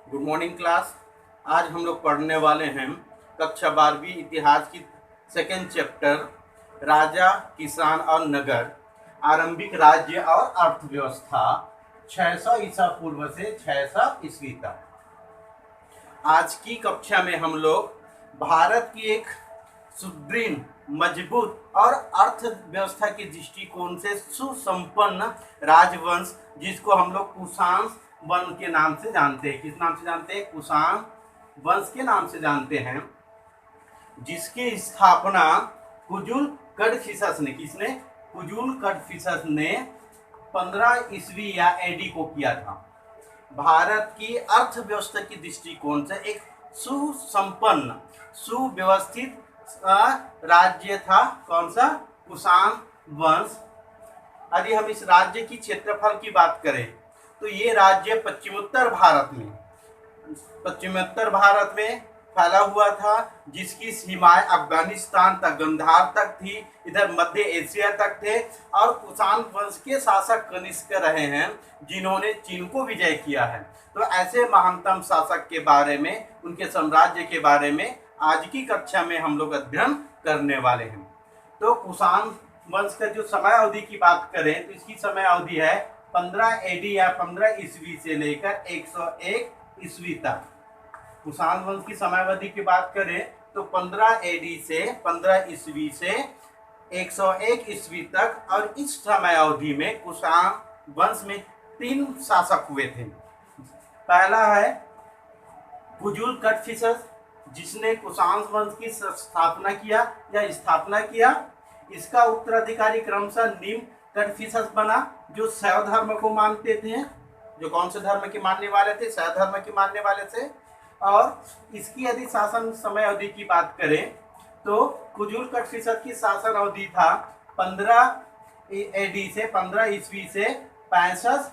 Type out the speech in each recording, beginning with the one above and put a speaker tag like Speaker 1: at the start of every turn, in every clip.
Speaker 1: Good morning class. आज हम लोग पढ़ने वाले हैं कक्षा 12वीं इतिहास की सेकेंड चैप्टर राजा, किसान और नगर, आरंभिक राज्य और अर्थव्यवस्था 600 ईसा पूर्व से 600 ईस्वी तक। आज की कक्षा में हम लोग भारत की एक सुदृढ़, मजबूत और अर्थव्यवस्था के दृष्टिकोण से सुसंपन्न राजवंश, जिसको हम लोग कुषाण वंश के नाम से जानते हैं। किस नाम से जानते हैं? कुषाण वंश के नाम से जानते हैं, जिसकी स्थापना कुजुल कड़फिसस ने, किसने? कुजुल कड़फिसस ने 15 ईस्वी या एडी को किया था। भारत की अर्थव्यवस्था की दृष्टिकोण से एक सुसंपन्न, सुव्यवस्थित राज्य था। कौन सा? कुषाण वंश। यदि हम इस राज्य की क्षेत्रफल की बात करें तो ये राज्य पश्चिमोत्तर भारत में फैला हुआ था, जिसकी सीमाएं अफगानिस्तान तक, गंधार तक थी, इधर मध्य एशिया तक थे। और कुषाण वंश के शासक कनिष्क रहे हैं, जिन्होंने चीन को विजय किया है। तो ऐसे महानतम शासक के बारे में, उनके साम्राज्य के बारे में आज की कक्षा में हम लोग अध्ययन करने वाले हैं। तो कुषाण वंश का जो समय अवधि की बात करें तो इसकी समय अवधि है 15 एडी या 15 ईस्वी से लेकर 101 ईस्वी तक। कुषाण वंश की समयावधि की बात करें तो 15 एडी से 15 ईस्वी से 101 ईस्वी तक। और इस समय अवधि में कुषाण वंश में 3 शासक हुए थे। पहला है कुजुल कड़फिसस, जिसने कुषाण वंश की स्थापना किया। इसका उत्तराधिकारी क्रमशः निम्न कड़फिसस बना, जो शैव धर्म को मानते थे। जो कौन से धर्म के मानने वाले थे? शैव धर्म के मानने वाले थे। और इसकी यदि शासन समय अवधि की बात करें तो कुजुल कड़फिसस की शासन अवधि था 15 एडी से 15 ईस्वी से 65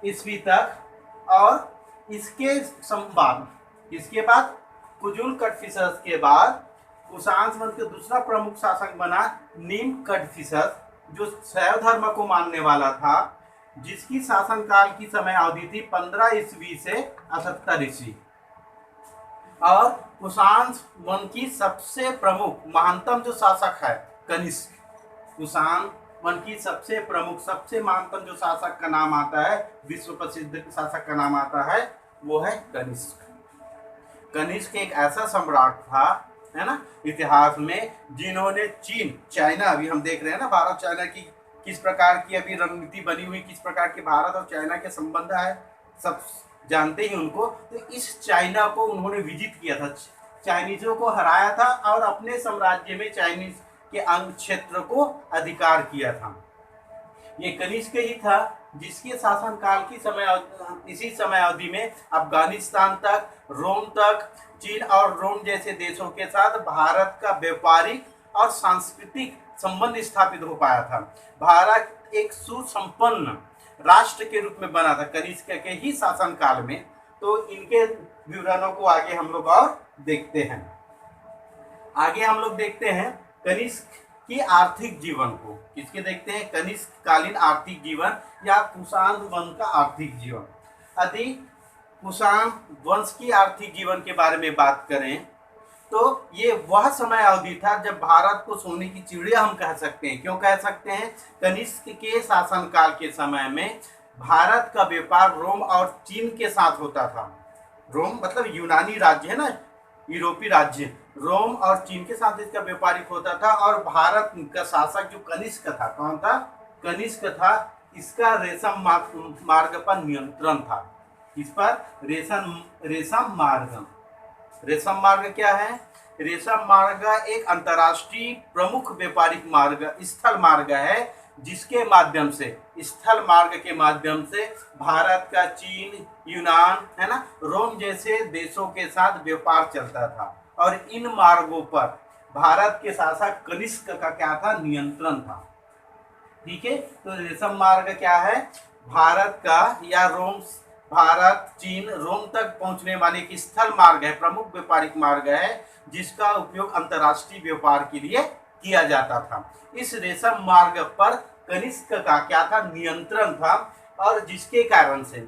Speaker 1: ईस्वी तक। और इसके बाद कुजुल कड़फिसस के बाद कुषाण वंश का दूसरा प्रमुख शासक बना निम्न कड़फिसस, जो शैव धर्म को मानने वाला था, जिसकी शासनकाल की समय अवधि थी 15 ईस्वी से 78 ईस्वी। और कुषाण वंश की सबसे प्रमुख, महानतम जो शासक है कनिष्क। कुषाण वंश की सबसे प्रमुख, सबसे महानतम जो शासक का नाम आता है, विश्व प्रसिद्ध शासक का नाम आता है, वो है कनिष्क। कनिष्क एक ऐसा सम्राट था, है ना, इतिहास में, जिन्होंने चाइना, अभी हम देख रहे हैं ना भारत चाइना की किस प्रकार की अभी रणनीति बनी हुई, किस प्रकार के भारत और चाइना के संबंध है, सब जानते ही उनको। तो इस चाइना को उन्होंने विजिट किया था, चाइनीजों को हराया था और अपने साम्राज्य में चाइनीज के अंग क्षेत्र को अधिकार किया था। ये कनिष्क ही था जिसके शासनकाल की इसी समय अवधि में अफगानिस्तान तक, रोम तक, चीन और रोम जैसे देशों के साथ भारत का व्यापारिक और सांस्कृतिक संबंध स्थापित हो पाया था। भारत एक सुसंपन्न राष्ट्र के रूप में बना था कनिष्क के ही शासनकाल में। तो इनके विवरणों को आगे हम लोग और देखते हैं। आगे हम लोग देखते हैं कनिष्क की आर्थिक जीवन को। किसके देखते हैं? कनिष्क कालीन आर्थिक जीवन या कुषाण वंश का आर्थिक जीवन। यदि कुषाण वंश की आर्थिक जीवन के बारे में बात करें तो ये वह समय अवधि था जब भारत को सोने की चिड़िया हम कह सकते हैं। क्यों कह सकते हैं? कनिष्क के शासनकाल के समय में भारत का व्यापार रोम और चीन के साथ होता था। रोम मतलब यूनानी राज्य है ना, यूरोपीय राज्य। रोम और चीन के साथ इसका व्यापारिक होता था। और भारत का शासक जो कनिष्क था, कौन था? कनिष्क था। इसका रेशम मार्ग पर नियंत्रण था। इस पर रेशम मार्ग क्या है? रेशम मार्ग एक अंतर्राष्ट्रीय प्रमुख व्यापारिक मार्ग, स्थल मार्ग है, जिसके माध्यम से, स्थल मार्ग के माध्यम से भारत का चीन, यूनान, है ना, रोम जैसे देशों के साथ व्यापार चलता था। और इन मार्गों पर भारत के शासक कनिष्क का क्या था? नियंत्रण था। ठीक है। तो रेशम मार्ग क्या है? भारत का या रोम, भारत, चीन, रोम तक पहुंचने वाले एक स्थल मार्ग है, प्रमुख व्यापारिक मार्ग है, जिसका उपयोग अंतर्राष्ट्रीय व्यापार के लिए किया जाता था। इस रेशम मार्ग पर कनिष्क का क्या था? नियंत्रण था। और जिसके कारण से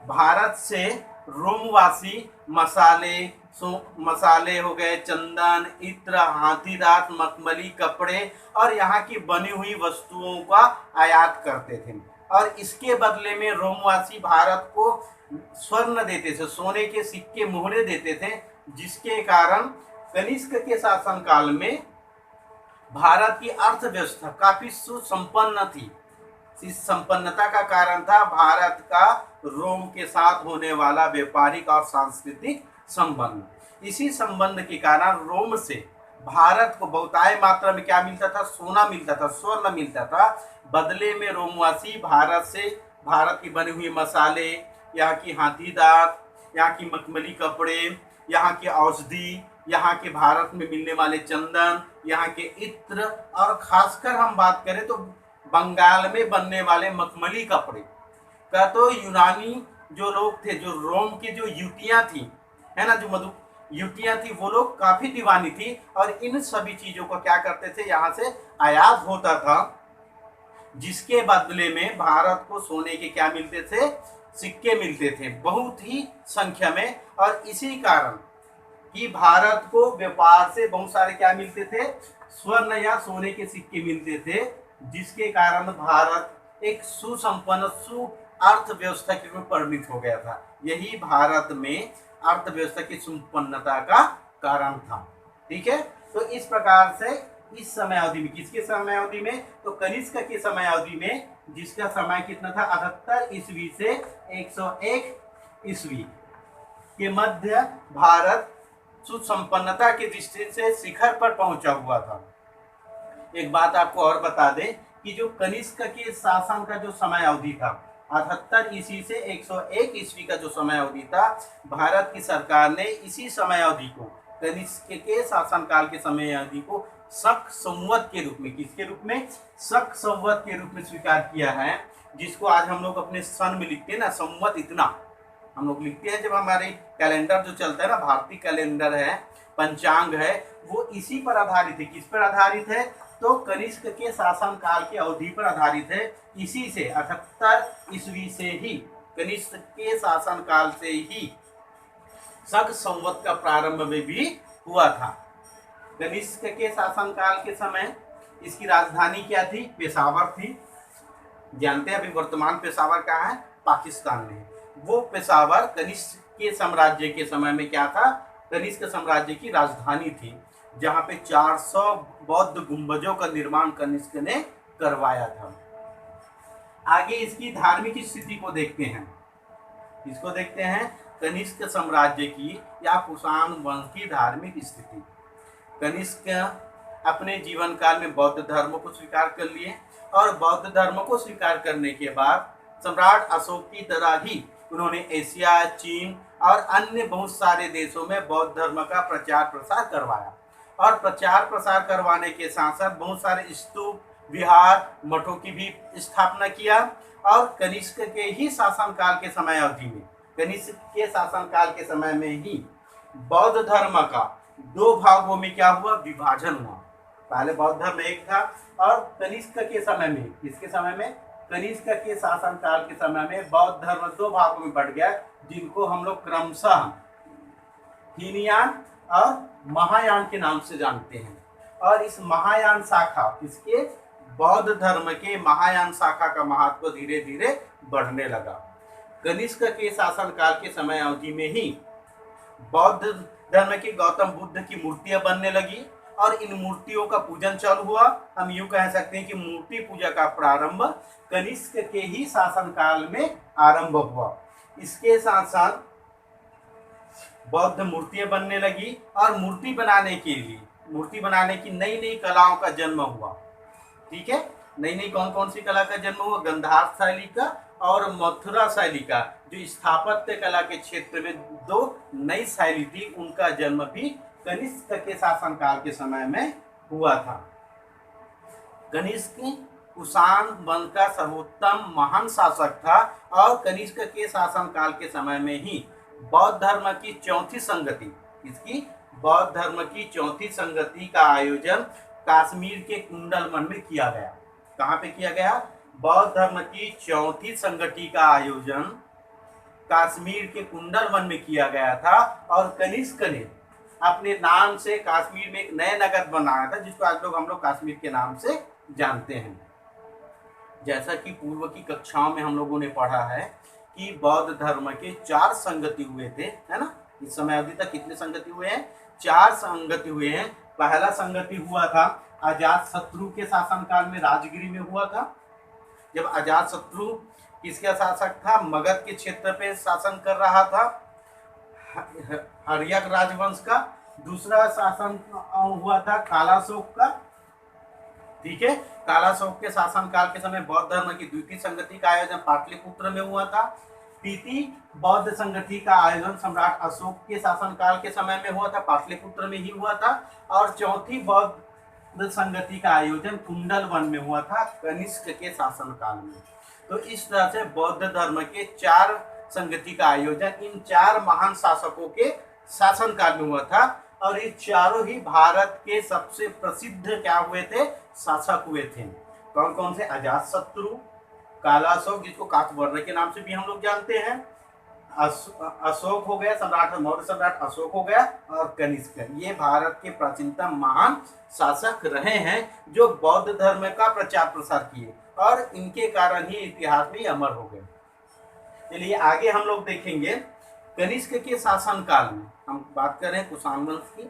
Speaker 1: भारत से रोमवासी मसाले हो गए, चंदन, इत्र, हाथी दांत, मखमली कपड़े और यहाँ की बनी हुई वस्तुओं का आयात करते थे। और इसके बदले में रोमवासी भारत को स्वर्ण देते थे, सोने के सिक्के मोहरे देते थे, जिसके कारण कनिष्क के शासनकाल में भारत की अर्थव्यवस्था काफी सुसंपन्न थी। इस संपन्नता का कारण था भारत का रोम के साथ होने वाला व्यापारिक और सांस्कृतिक संबंध। इसी संबंध के कारण रोम से भारत को बहुताय मात्रा में क्या मिलता था? सोना मिलता था, स्वर्ण मिलता था। बदले में रोमवासी भारत से भारत की बनी हुई मसाले, यहाँ की हाथी दांत, यहाँ की मखमली कपड़े, यहाँ की औषधि, यहाँ के भारत में मिलने वाले चंदन, यहाँ के इत्र और खासकर हम बात करें तो बंगाल में बनने वाले मखमली कपड़े का तो यूनानी जो लोग थे, जो रोम की जो युतियाँ थी, है ना, जो मधु युतियाँ थी, वो लोग काफी दीवानी थी और इन सभी चीजों को क्या करते थे? यहाँ से आयात होता था, जिसके बदले में भारत को सोने के क्या मिलते थे? सिक्के मिलते थे, बहुत ही संख्या में। और इसी कारण कि भारत को व्यापार से बहुत सारे क्या मिलते थे? स्वर्ण या सोने के सिक्के मिलते थे, जिसके कारण भारत एक सुसंपन्न सु अर्थव्यवस्था के रूप में परिणित हो गया था। यही भारत में अर्थव्यवस्था की संपन्नता का कारण था। ठीक है, तो इस प्रकार से इस समय अवधि में, किसके समय अवधि में? तो कनिष्क के समय अवधि में, जिसका समय कितना था? 78 ईस्वी से 101 ईस्वी के मध्य भारत सुसंपन्नता की दृष्टि से शिखर पर पहुंचा हुआ था। एक बात आपको और बता दें कि जो कनिष्क के शासन का जो समय अवधि था, 78 ईस्वी से 101 ईस्वी का जो समय अवधि था, भारत की सरकार ने इसी समय अवधि को, कनिष्क के शासनकाल के समय अवधि को शक संवत के रूप में, किसके रूप में? शक संवत के रूप में स्वीकार किया है, जिसको आज हम लोग अपने सन में लिखते हैं ना, संवत इतना हम लोग लिखते हैं। जब हमारे कैलेंडर जो चलता है ना, भारतीय कैलेंडर है, पंचांग है, वो इसी पर आधारित है। किस पर आधारित है? तो कनिष्क के शासन काल की अवधि पर आधारित है। इसी से 78 ईस्वी से ही, कनिष्क के शासन काल से ही शक संवत का प्रारंभ में भी हुआ था। कनिष्क के शासन काल के समय इसकी राजधानी क्या थी? पेशावर थी। जानते हैं अभी वर्तमान पेशावर कहाँ है? पाकिस्तान में। वो पेशावर कनिष्क के साम्राज्य के समय में क्या था? कनिष्क साम्राज्य की राजधानी थी, जहाँ पे 400 बौद्ध गुंबजों का निर्माण कनिष्क ने करवाया था। आगे इसकी धार्मिक स्थिति को देखते हैं। इसको देखते हैं कनिष्क साम्राज्य की या कुषाण वंश की धार्मिक स्थिति। कनिष्क अपने जीवन काल में बौद्ध धर्म को स्वीकार कर लिए और बौद्ध धर्म को स्वीकार करने के बाद सम्राट अशोक की तरह ही उन्होंने एशिया, चीन और अन्य बहुत सारे देशों में बौद्ध धर्म का प्रचार प्रसार करवाया। और प्रचार प्रसार करवाने के साथ साथ बहुत सारे स्तूप, विहार, मठों की भी स्थापना किया। और कनिष्क के ही शासनकाल के समय अवधि में, कनिष्क के शासनकाल के समय में ही बौद्ध धर्म का 2 भागों में क्या हुआ? विभाजन हुआ। पहले बौद्ध धर्म एक था और कनिष्क के समय में, किसके समय में? कनिष्क के शासनकाल के समय में बौद्ध धर्म 2 भागों में बढ़ गया, जिनको हम लोग क्रमशः हीनयान और महायान के नाम से जानते हैं। और इस महायान शाखा, इसके बौद्ध धर्म के महायान शाखा का महत्व धीरे धीरे बढ़ने लगा। कनिष्क के शासनकाल के समय अवधि में ही बौद्ध धर्म की गौतम बुद्ध की मूर्तियां बनने लगी और इन मूर्तियों का पूजन चालू हुआ। हम यूं कह सकते हैं कि मूर्ति पूजा का प्रारंभ कनिष्क के ही शासनकाल में आरंभ हुआ। इसके साथ साथ बौद्ध मूर्तियां बनने लगी और मूर्ति बनाने की नई नई कलाओं का जन्म हुआ। ठीक है, नई नई कौन कौन सी कला का जन्म हुआ? गंधार शैली का और मथुरा शैली का, जो स्थापत्य कला के क्षेत्र में 2 नई शैली थी, उनका जन्म भी कनिष्क के शासनकाल के समय में हुआ था। कनिष्क कुषाण वंश का सर्वोत्तम महान शासक था और कनिष्क के शासनकाल के समय में ही बौद्ध धर्म की 4थी संगति, इसकी बौद्ध धर्म की 4थी संगति का आयोजन कश्मीर के कुंडलवन में किया गया। कहाँ पे किया गया? बौद्ध धर्म की 4थी संगति का आयोजन कश्मीर के कुंडल वन में किया गया था और कनिष्क ने अपने नाम से कश्मीर में एक नया नगर बनाया था जिसको आज लोग हम लोग कश्मीर के नाम से जानते हैं। जैसा कि पूर्व की कक्षाओं में हम लोगों ने पढ़ा है कि बौद्ध धर्म के 4 संगति हुए थे, है ना। इस समय अवधि तक कितने संगति हुए हैं? 4 संगति हुए हैं। पहला संगति हुआ था अजात शत्रु के शासनकाल में, राजगिरी में हुआ था, जब अजात शत्रु किसका शासक था? मगध के क्षेत्र पे शासन कर रहा था, हर्यक राजवंश का। दूसरा शासन हुआ था कालाशोक का, ठीक है। कालाशोक के शासनकाल के समय बौद्ध धर्म की द्वितीय संगति का आयोजन पाटलिपुत्र में हुआ था। तृतीय बौद्ध संगति का आयोजन सम्राट अशोक के शासनकाल के समय में हुआ था, पाटलिपुत्र में ही हुआ था। और चौथी बौद्ध संगति का आयोजन कुंडल वन में हुआ था, कनिष्क के शासनकाल में। तो इस तरह से बौद्ध धर्म के 4 संगति का आयोजन इन 4 महान शासकों के शासनकाल में हुआ था। और ये चारों ही भारत के सबसे प्रसिद्ध क्या हुए थे? शासक हुए थे। कौन कौन से? अजातशत्रु, कालाशोक जिसको काकवर्ण के नाम से भी हम लोग जानते हैं, अशोक हो गया, सम्राट मौर्य सम्राट अशोक हो गया, और कनिष्क। ये भारत के प्राचीनतम महान शासक रहे हैं जो बौद्ध धर्म का प्रचार प्रसार किए और इनके कारण ही इतिहास में अमर हो गए। चलिए आगे हम लोग देखेंगे कनिष्क के शासनकाल में। हम बात कर रहे हैं कुषाण वंश की,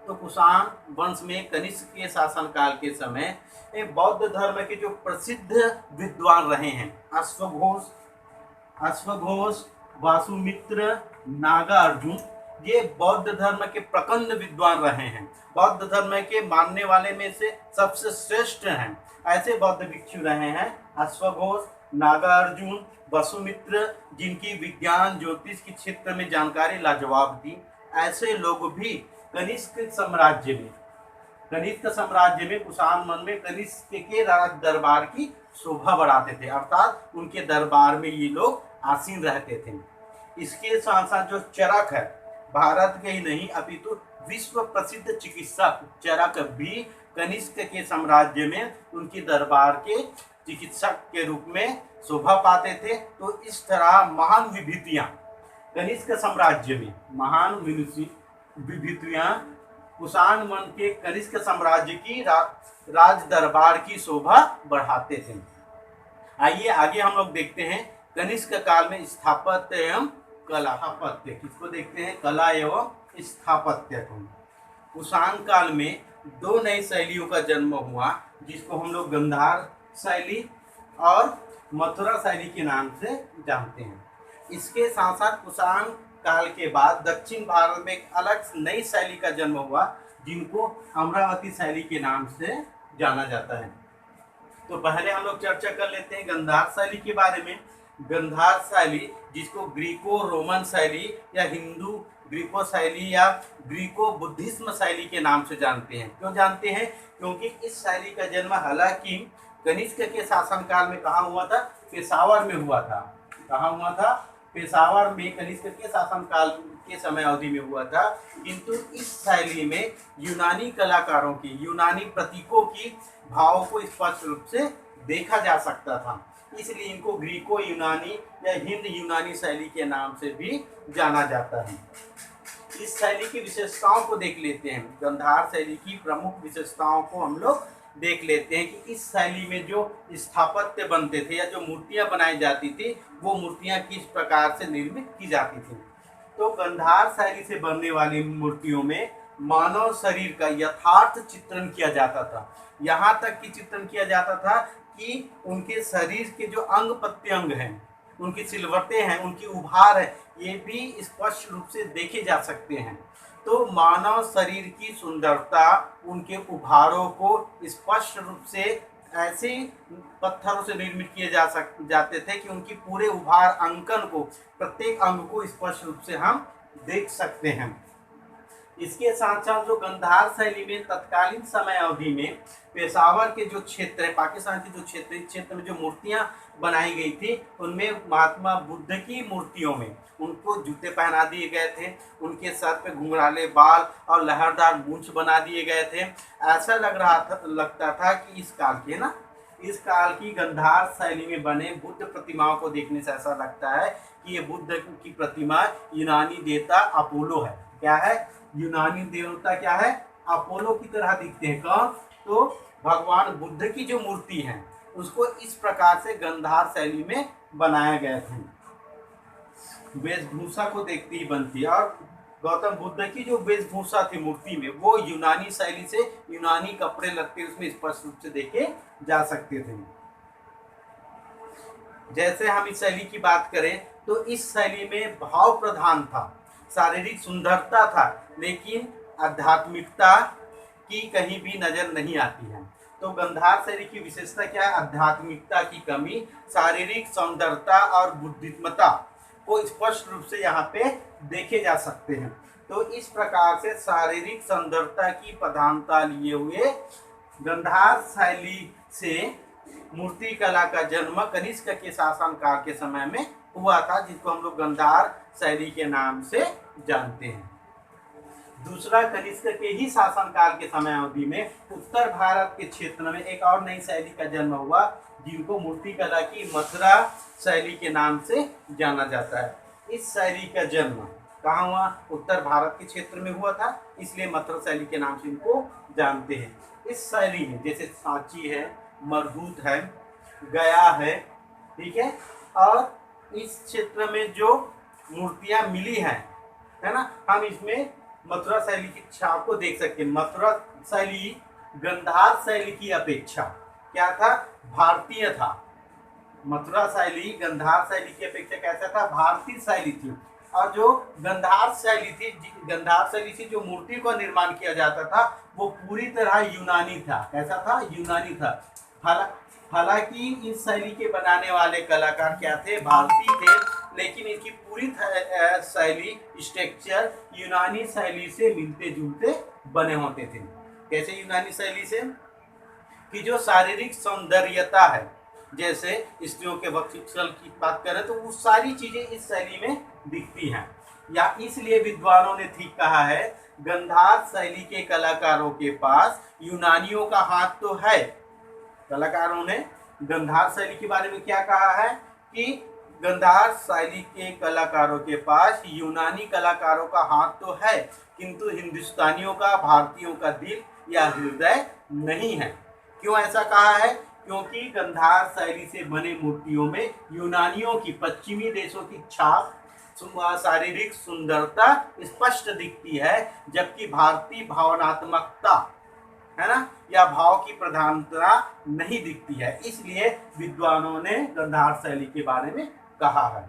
Speaker 1: तो कुषाण वंश में कनिष्क के शासनकाल के समय बौद्ध धर्म के जो प्रसिद्ध विद्वान रहे हैं, अश्वघोष, वासुमित्र, नागार्जुन, ये बौद्ध धर्म के प्रखंड विद्वान रहे हैं। बौद्ध धर्म के मानने वाले में से सबसे श्रेष्ठ हैं। ऐसे बौद्ध भिक्षु रहे हैं अश्वघोष, नागार्जुन, वसुमित्र, जिनकी विज्ञान ज्योतिष के क्षेत्र में जानकारी लाजवाब थी। ऐसे लोग भी कनिष्क साम्राज्य में कुषाण वंश में कनिष्क के राज दरबार की शोभा बढ़ाते थे, अर्थात उनके दरबार में ये लोग आसीन रहते थे। इसके साथ साथ जो चरक है, भारत के ही नहीं अपितु विश्व प्रसिद्ध चिकित्सक चरक भी कनिष्क के साम्राज्य में उनके दरबार के चिकित्सक के रूप में शोभा पाते थे। तो इस तरह महान विभूतियां कनिष्क साम्राज्य में, महान विभूतियां कुषाण वंश के कनिष्क साम्राज्य की राज दरबार की शोभा बढ़ाते थे। आइए आगे हम लोग देखते हैं कनिष्क काल में स्थापत्य एवं कला। स्थापत्य किसको देखते हैं? कला एवं स्थापत्य को। कुषाण काल में 2 नई शैलियों का जन्म हुआ जिसको हम लोग गंधार शैली और मथुरा शैली के नाम से जानते हैं। इसके साथ साथ कुषाण काल के बाद दक्षिण भारत में एक अलग नई शैली का जन्म हुआ जिनको अमरावती शैली के नाम से जाना जाता है। तो पहले हम लोग चर्चा कर लेते हैं गंधार शैली के बारे में। गंधार शैली जिसको ग्रीको रोमन शैली या हिंदू ग्रीको शैली या ग्रीको बुद्धिज्म शैली के नाम से जानते हैं। क्यों जानते हैं? क्योंकि इस शैली का जन्म हालांकि कनिष्क के शासनकाल में कहाँ हुआ था? पेशावर में हुआ था। कहाँ हुआ था? पेशावर में कनिष्क के शासनकाल के समय अवधि में हुआ था। किंतु इस शैली में यूनानी कलाकारों की, यूनानी प्रतीकों की भावों को स्पष्ट रूप से देखा जा सकता था, इसलिए इनको ग्रीको यूनानी या हिंद यूनानी शैली के नाम से भी जाना जाता है। इस शैली की विशेषताओं को देख लेते हैं। गंधार शैली की प्रमुख विशेषताओं को हम लोग देख लेते हैं कि इस शैली में जो स्थापत्य बनते थे या जो मूर्तियां बनाई जाती थी वो मूर्तियां किस प्रकार से निर्मित की जाती थी। तो गंधार शैली से बनने वाली मूर्तियों में मानव शरीर का यथार्थ चित्रण किया जाता था। यहाँ तक कि चित्रण किया जाता था कि उनके शरीर के जो अंग प्रत्यंग हैं, उनकी सिलवटें हैं, उनकी उभार है, ये भी स्पष्ट रूप से देखे जा सकते हैं। तो मानव शरीर की सुंदरता उनके उभारों को स्पष्ट रूप से ऐसे पत्थरों से निर्मित किए जाते थे कि उनकी पूरे उभार अंकन को, प्रत्येक अंग को स्पष्ट रूप से हम देख सकते हैं। इसके साथ साथ जो गंधार शैली में तत्कालीन समय अवधि में पेशावर के जो क्षेत्र है, पाकिस्तान के जो क्षेत्र, इस क्षेत्र में जो मूर्तियां बनाई गई थी उनमें महात्मा बुद्ध की मूर्तियों में उनको जूते पहना दिए गए थे, उनके सर पे घुंघराले बाल और लहरदार मूंछ बना दिए गए थे। ऐसा लगता था कि इस काल के इस काल की गंधार शैली में बने बुद्ध प्रतिमाओं को देखने से ऐसा लगता है कि ये बुद्ध की प्रतिमा यूनानी देवता अपोलो है। क्या है? यूनानी देवता क्या है? अपोलो की तरह दिखते हैं। कौन? तो भगवान बुद्ध की जो मूर्ति है उसको इस प्रकार से गंधार शैली में बनाया गया था। वेशभूषा को देखते ही बनती है। और गौतम बुद्ध की जो वेशभूषा थी मूर्ति में वो यूनानी शैली से, यूनानी कपड़े लगते उसमें स्पष्ट रूप से देखे जा सकते थे। जैसे हम इस शैली की बात करें तो इस शैली में भाव प्रधान था, शारीरिक सुंदरता था, लेकिन आध्यात्मिकता की कहीं भी नजर नहीं आती है। तो गंधार शैली की विशेषता क्या है? आध्यात्मिकता की कमी, शारीरिक सौंदर्यता और बुद्धिमत्ता को स्पष्ट रूप से यहाँ पे देखे जा सकते हैं। तो इस प्रकार से शारीरिक सौंदर्यता की प्रधानता लिए हुए गंधार शैली से मूर्ति कला का जन्म कनिष्क के शासनकाल के समय में हुआ था, जिसको हम लोग गंधार शैली के नाम से जानते हैं। दूसरा, कनिष्क के ही शासनकाल के समय अवधि में उत्तर भारत के क्षेत्र में एक और नई शैली का जन्म हुआ, जिनको मूर्ति कला की मथुरा शैली के नाम से जाना जाता है। इस शैली का जन्म कहाँ हुआ? उत्तर भारत के क्षेत्र में हुआ था, इसलिए मथुरा शैली के नाम से इनको जानते हैं। इस शैली में जैसे सांची है, मरहूत है, गया है, ठीक है, और इस क्षेत्र में जो मूर्तियां मिली हैं, है ना, हम इसमें मथुरा शैली की छाप को देख सकते हैं। मथुरा शैली गंधार शैली की अपेक्षा क्या था? भारतीय था। मथुरा शैली गंधार शैली की अपेक्षा कैसा था? भारतीय शैली थी। और जो गंधार शैली थी, गंधार शैली से जो मूर्ति का निर्माण किया जाता था वो पूरी तरह यूनानी था। कैसा था? यूनानी था। हालांकि इस शैली के बनाने वाले कलाकार क्या थे? भारतीय थे, लेकिन इनकी पूरी शैली, स्ट्रक्चर यूनानी शैली से मिलते जुलते बने होते थे। कैसे यूनानी शैली से? कि जो शारीरिक सौंदर्यता है, जैसे स्त्रियों के वक्षस्थल की बात करें तो वो सारी चीजें इस शैली में दिखती हैं। या इसलिए विद्वानों ने ठीक कहा है, गंधार शैली के कलाकारों के पास यूनानियों का हाथ तो है। कलाकारों ने गंधार शैली के बारे में क्या कहा है कि गंधार शैली के कलाकारों के पास यूनानी कलाकारों का हाथ तो है, किंतु हिंदुस्तानियों का, भारतीयों का दिल या हृदय नहीं है। क्यों ऐसा कहा है? क्योंकि गंधार शैली से बने मूर्तियों में यूनानियों की, पश्चिमी देशों की छाप, शारीरिक सुंदरता स्पष्ट दिखती है, जबकि भारतीय भावनात्मकता, है ना, या भाव की प्रधानता नहीं दिखती है। इसलिए विद्वानों ने गंधार शैली के बारे में कहा है।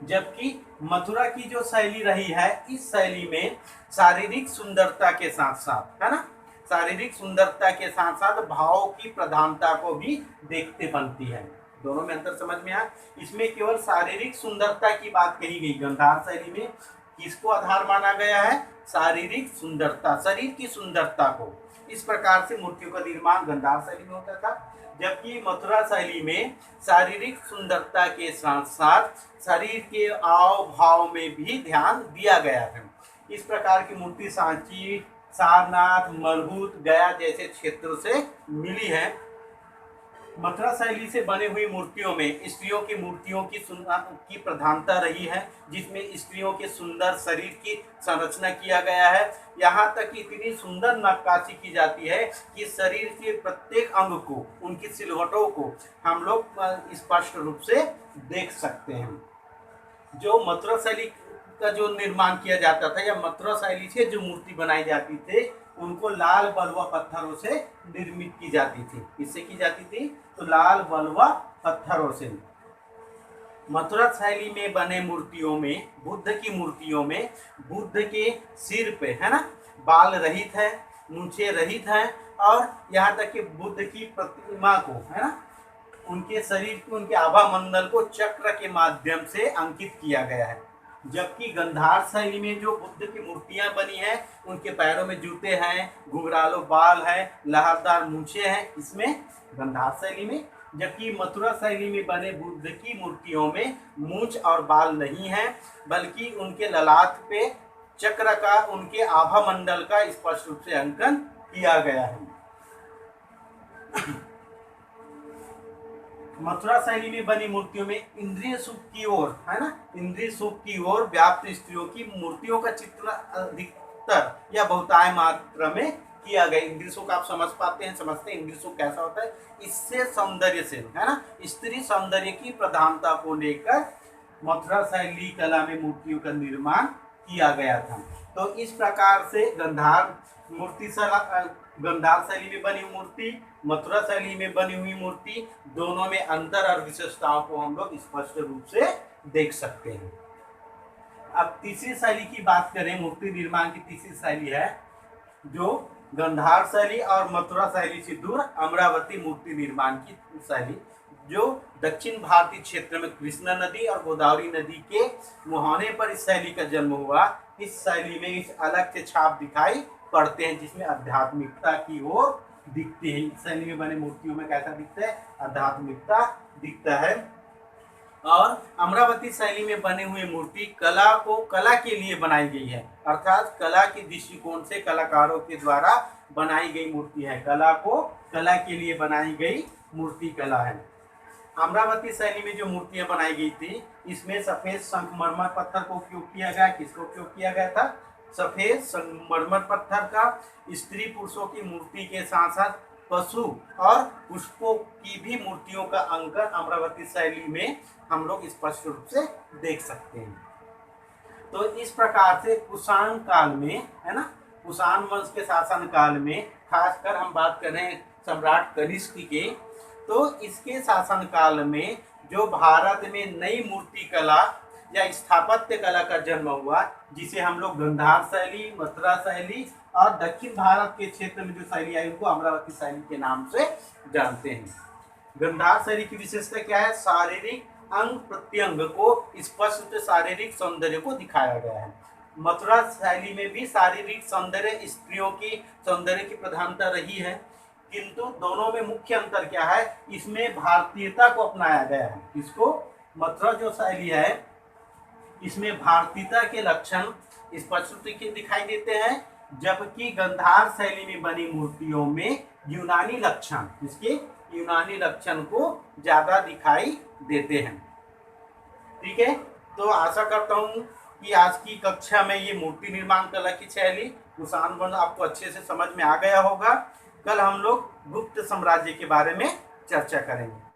Speaker 1: जबकि मथुरा की जो शैली रही है, इस शैली में शारीरिक सुंदरता के साथ साथ, है ना, शारीरिक सुंदरता के साथ साथ भाव की प्रधानता को भी देखते बनती है। दोनों में अंतर समझ में आया? इसमें केवल शारीरिक सुंदरता की बात कही गई। गंधार शैली में किसको आधार माना गया है? शारीरिक सुंदरता, शरीर की सुंदरता को। इस प्रकार से मूर्तियों का निर्माण गंधार शैली में होता था। जबकि मथुरा शैली में शारीरिक सुंदरता के साथ साथ शरीर के आव भाव में भी ध्यान दिया गया है। इस प्रकार की मूर्ति सांची, सारनाथ, मरहूत, गया जैसे क्षेत्रों से मिली है। मथुरा शैली से बनी हुई मूर्तियों में स्त्रियों की मूर्तियों की प्रधानता रही है, जिसमें स्त्रियों के सुंदर शरीर की संरचना किया गया है। यहाँ तक कि इतनी सुंदर नक्काशी की जाती है कि शरीर के प्रत्येक अंग को, उनकी सिलवटों को हम लोग स्पष्ट रूप से देख सकते हैं। जो मथुरा शैली का जो निर्माण किया जाता था, या मथुरा शैली से जो मूर्ति बनाई जाती थी, उनको लाल बलुआ पत्थरों से निर्मित की जाती थी। किससे की जाती थी? तो लाल बलुआ पत्थरों से। मथुरा शैली में बने मूर्तियों में, बुद्ध की मूर्तियों में, बुद्ध के सिर पे, है ना, बाल रहित है, मूंछें रहित है, और यहाँ तक कि बुद्ध की प्रतिमा को, है ना, उनके शरीर को, उनके आभा मंडल को चक्र के माध्यम से अंकित किया गया है। जबकि गंधार शैली में जो बुद्ध की मूर्तियां बनी हैं, उनके पैरों में जूते हैं, घुंघराले बाल है, लहरदार मूंछें हैं, इसमें गंधार शैली में। जबकि मथुरा शैली में बने बुद्ध की मूर्तियों में मूंछ और बाल नहीं है, बल्कि उनके ललाट पे चक्र का, उनके आभा मंडल का स्पष्ट रूप से अंकन किया गया है। मथुरा शैली में बनी मूर्तियों में इंद्रिय सुख की ओर, है ना, इंद्रिय सुख की ओर व्याप्त स्त्रियों की मूर्तियों का चित्र अधिकतर या बहुताय मात्रा में किया गया। इंद्रिय सुख आप समझ पाते हैं, समझते हैं इंद्रिय सुख कैसा होता है। इससे सौंदर्य से, है ना, स्त्री सौंदर्य की प्रधानता को लेकर मथुरा शैली कला में मूर्तियों का निर्माण किया गया था। तो इस प्रकार से गंधार शैली में बनी मूर्ति, मथुरा शैली में बनी हुई मूर्ति, दोनों में अंतर और विशेषताओं को हम लोग स्पष्ट रूप से देख सकते हैं। अब तीसरी शैली की बात करें, मूर्ति निर्माण की तीसरी शैली है जो गंधार शैली और मथुरा शैली से दूर अमरावती मूर्ति निर्माण की शैली, जो दक्षिण भारतीय क्षेत्र में कृष्णा नदी और गोदावरी नदी के मुहाने पर इस शैली का जन्म हुआ। इस शैली में इस अलग से छाप दिखाई पड़ते हैं जिसमें आध्यात्मिकता की ओर दिखती है। इस शैली में बने मूर्तियों में कैसा दिखता है, आध्यात्मिकता दिखता है। और अमरावती शैली में बने हुए मूर्ति कला के लिए बनाई गई है, अर्थात कला के दृष्टिकोण से कलाकारों के द्वारा बनाई गई मूर्ति है। कला के लिए बनाई गई मूर्ति कला है। अमरावती शैली में जो मूर्तियां बनाई गई थी, इसमें सफेद संगमरमर पत्थर को उपयोग किया गया। किसको उपयोग किया गया था? सफेद संगमरमर पत्थर का। स्त्री पुरुषों की मूर्ति के साथ साथ पशु और पुष्पों की भी मूर्तियों का अंकन अमरावती शैली में हम लोग स्पष्ट रूप से देख सकते हैं। तो इस प्रकार से कुषाण काल में, है ना, कुषाण वंश के शासन काल में, खासकर हम बात कर रहे हैं सम्राट कनिष्क की, तो इसके शासन काल में जो भारत में नई मूर्ति कला या स्थापत्य कला का जन्म हुआ, जिसे हम लोग गंधार शैली, मथुरा शैली और दक्षिण भारत के क्षेत्र में जो शैली आई उनको अमरावती शैली के नाम से जानते हैं। गंधार शैली की विशेषता क्या है? शारीरिक अंग प्रत्यंग को स्पष्ट रूप से शारीरिक सौंदर्य को दिखाया गया है। मथुरा शैली में भी शारीरिक सौंदर्य, स्त्रियों की सौंदर्य की प्रधानता रही है, किंतु दोनों में मुख्य अंतर क्या है? इसमें भारतीयता को अपनाया गया है। इसको मथुरा जो शैली है इसमें भारतीयता के लक्षण स्पष्ट रूप से दिखाई देते हैं, जबकि गंधार शैली में बनी मूर्तियों में यूनानी लक्षण, इसके यूनानी लक्षण को ज्यादा दिखाई देते हैं। ठीक है, तो आशा करता हूँ कि आज की कक्षा में ये मूर्ति निर्माण कला की शैली कुषाण वंश आपको अच्छे से समझ में आ गया होगा। कल हम लोग गुप्त साम्राज्य के बारे में चर्चा करेंगे।